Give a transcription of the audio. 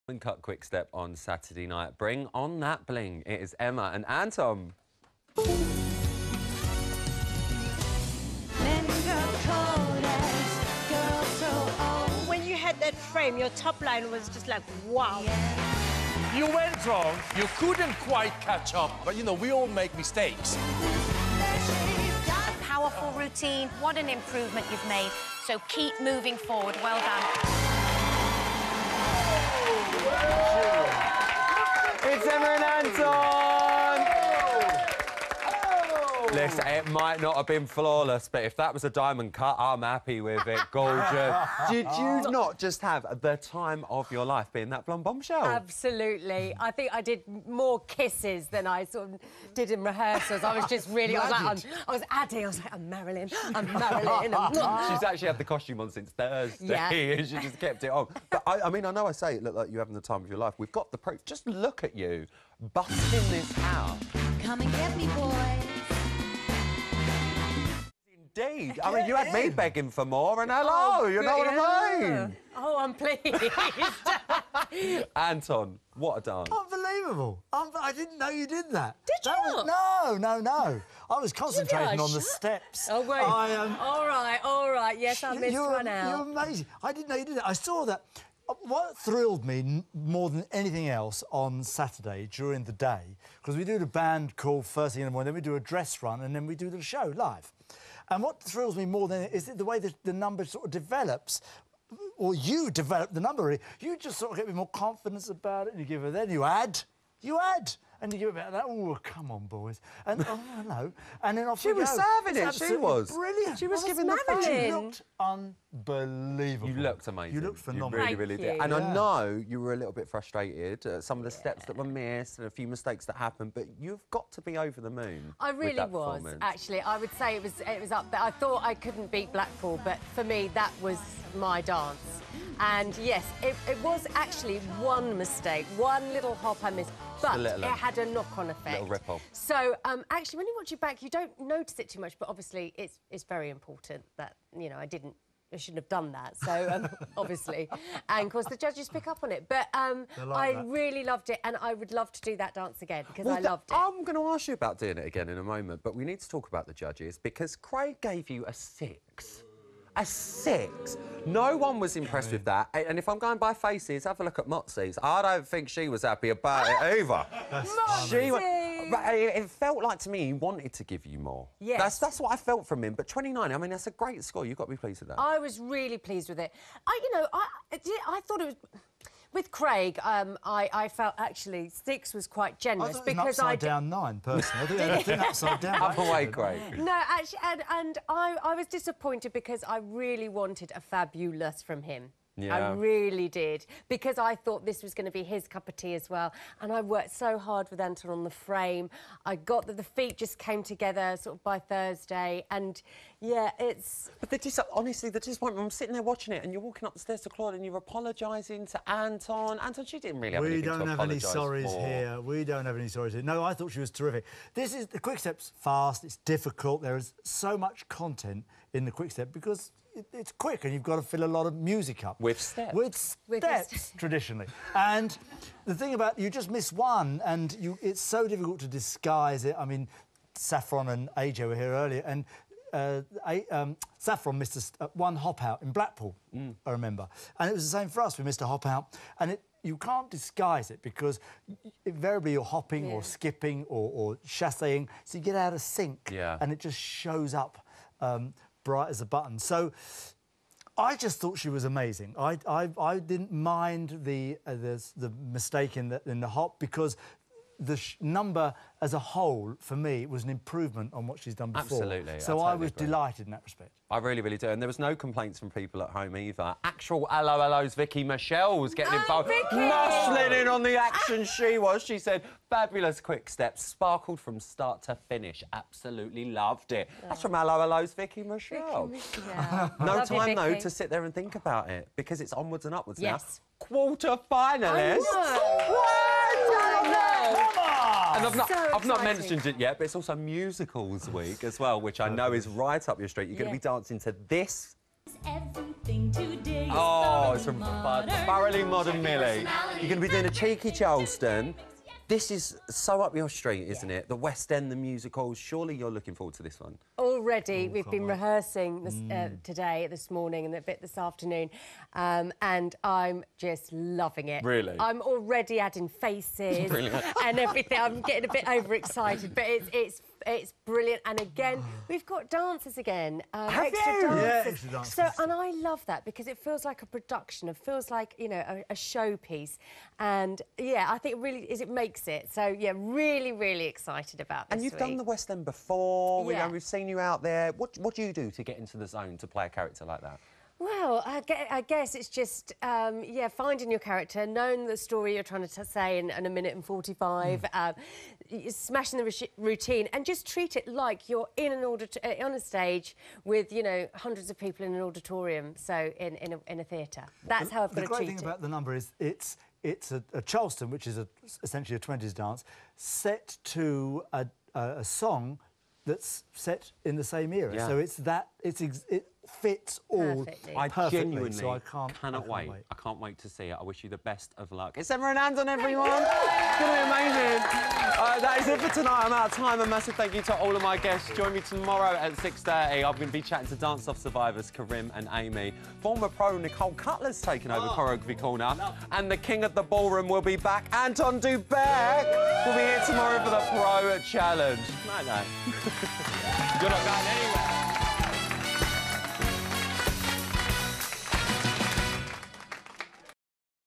And cut quick step on Saturday night. Bring on that bling. It is Emma and Anton. When you had that frame, your top line was just like, wow. You went wrong. You couldn't quite catch up. But, you know, we all make mistakes. Powerful routine. What an improvement you've made. So keep moving forward. Well done. It's Emma and Anton! Listen, it might not have been flawless, but if that was a diamond cut, I'm happy with it. Gorgeous. Did you not just have the time of your life being that blonde bombshell? Absolutely. I think I did more kisses than I sort of did in rehearsals. I was just really... I was adding. I was like, I'm Marilyn. I'm Marilyn. She's actually had the costume on since Thursday. Yeah. And she just kept it on. But, I mean, I know I say it looked like you're having the time of your life. We've got the proof. Just look at you busting this out. Come and get me, boys. Indeed. I mean, you had me begging for more, and hello, you know what I mean? Oh, I'm pleased. Anton, what a dance. Unbelievable. I didn't know you did that. Did you not? No. I was concentrating on the steps. Oh, wait. All right. Yes, I missed one out. You're amazing. I didn't know you did that. I saw that. What thrilled me more than anything else on Saturday during the day, because we do the band call first thing in the morning, then we do a dress run, and then we do the show live. And what thrills me more than is the way that the number sort of develops, or you develop the number. You just sort of get more confidence about it, and you give it. Then you add, and you give it about that. Oh, come on, boys, and oh hello, and then off she was serving it. She was brilliant. She was giving the fun. She looked unbelievable. You looked amazing. You looked phenomenal. You really did. And I know you were a little bit frustrated at some of the steps that were missed and a few mistakes that happened, but you've got to be over the moon. I really was, actually. I would say it was up there. I thought I couldn't beat Blackpool, but for me, that was my dance. And yes, it was actually one mistake, one little hop I missed, but it had a knock-on effect. Little ripple. So, actually, when you watch it back, you don't notice it too much, but obviously it's very important that, you know, I shouldn't have done that, so obviously. And, of course, the judges pick up on it. But I really loved it, and I would love to do that dance again, because I loved it. I'm going to ask you about doing it again in a moment, but we need to talk about the judges, because Craig gave you a 6. A 6. No one was impressed with that. And if I'm going by faces, have a look at Motsy's. I don't think she was happy about it either. It felt like to me he wanted to give you more. Yes. That's what I felt from him. But 29, I mean, that's a great score. You've got to be pleased with that. I was really pleased with it. I thought it was... With Craig, I felt actually 6 was quite generous. I thought it was an upside down 9, personally. I think anything upside down. Up away, Craig. No, actually, and I was disappointed because I really wanted a fabulous from him. Yeah. I really did, because I thought this was going to be his cup of tea as well. And I worked so hard with Anton on the frame. I got that the feet just came together sort of by Thursday, and yeah, it's... But honestly, the disappointment, I'm sitting there watching it, and you're walking up the stairs to Claude, and you're apologising to Anton. Anton, she didn't really have anything to apologise for. We don't have any sorries here. We don't have any sorries here. No, I thought she was terrific. The quick step's fast, it's difficult. There is so much content in the quick step because it's quick and you've got to fill a lot of music up. With steps. With steps, traditionally. And the thing about, you just miss one and it's so difficult to disguise it. I mean, Saffron and AJ were here earlier and Saffron missed one hop out in Blackpool, I remember. And it was the same for us. We missed a hop out and you can't disguise it because invariably you're hopping or skipping or chasseing, so you get out of sync and it just shows up bright as a button. So I just thought she was amazing. I didn't mind the mistake in the hop because the number as a whole, for me, was an improvement on what she's done before. Absolutely. So I was delighted in that respect. I really, really do. And there was no complaints from people at home either. Actual hello's Vicky Michelle was getting involved. Muscling in on the action she was. She said, fabulous quick steps, sparkled from start to finish. Absolutely loved it. That's from hello's Vicky Michelle. No time, though, to sit there and think about it, because it's onwards and upwards now. Quarter-finalists. And I've not mentioned it yet, but it's also Musicals Week as well, which I know is right up your street. You're going to be dancing to this. Oh, it's from Thoroughly Modern Millie. You're going to be doing a cheeky Charleston. This is so up your street, isn't it? The West End, the musicals. Surely you're looking forward to this one. Already, we've been rehearsing this, today, this morning, and a bit this afternoon, and I'm just loving it. Really? I'm already adding faces and everything. I'm getting a bit overexcited, but it's brilliant. And again, we've got dancers again. Extra dancers. Yeah, extra dancers. So, and I love that because it feels like a production. It feels like, you know, a showpiece. And yeah, I think it really is. It makes it. So yeah, really, really excited about this. And you've done the West End before. Yeah. You know, we've seen you out there. What do you do to get into the zone to play a character like that? Well, I guess it's just, yeah, finding your character, knowing the story you're trying to say in a minute and 45, smashing the routine, and just treat it like you're in an on a stage with, you know, hundreds of people in an auditorium, so in a theatre. That's how I've got to treat it. The great thing about the number is it's a Charleston, which is essentially a 20s dance, set to a song that's set in the same era. Yeah. So it fits all Perfectly. I perfectly. genuinely So cannot wait. I can't wait to see it. I wish you the best of luck. It's Emma and Anton, everyone. It's going to be amazing. That is it for tonight. I'm out of time. A massive thank you to all of my guests. Join me tomorrow at 6:30. I'm going to be chatting to Dance Off survivors Karim and Amy. Former pro Nicole Cutler's taken over Choreography Corner. And the king of the ballroom will be back. Anton Dubeck will be here tomorrow for the Pro Challenge. Night night. You're not going anywhere.